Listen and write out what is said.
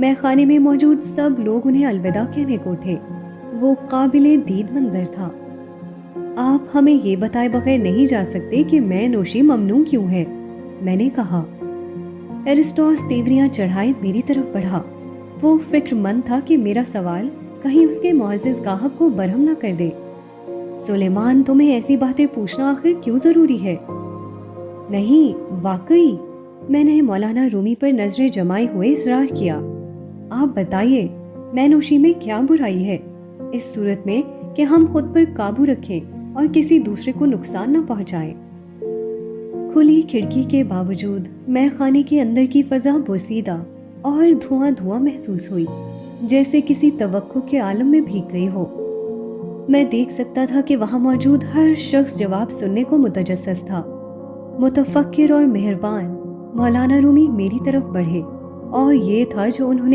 میں خانے میں موجود سب لوگ انہیں الوداع کہنے کو اٹھے۔ وہ قابل دید منظر تھا۔ آپ ہمیں یہ بتائے بغیر نہیں جا سکتے کہ میں نوشی ممنوع کیوں ہے، میں نے کہا۔ ایرسٹوس تیوریاں چڑھائے میری طرف بڑھا۔ وہ فکر مند تھا کہ میرا سوال کہیں اس کے معزز گاہک کو برہم نہ کر دے۔ سلیمان، تمہیں ایسی باتیں پوچھنا آخر کیوں ضروری ہے؟ نہیں، واقعی، میں نے مولانا رومی پر نظریں جمائے ہوئے اصرار کیا۔ آپ بتائیے، میں نوشی میں کیا برائی ہے، اس صورت میں کہ ہم خود پر قابو رکھیں اور کسی دوسرے کو نقصان نہ پہنچائیں۔ کھلی کھڑکی کے باوجود میں خانے کے اندر کی فضا بوسیدہ اور دھواں دھواں محسوس ہوئی، جیسے کسی توقع کے عالم میں بھیگ گئی ہو۔ میں دیکھ سکتا تھا کہ وہاں موجود ہر شخص جواب سننے کو متجسس تھا۔ متفکر اور مہربان مولانا رومی میری طرف بڑھے، اور یہ تھا جو انہوں نے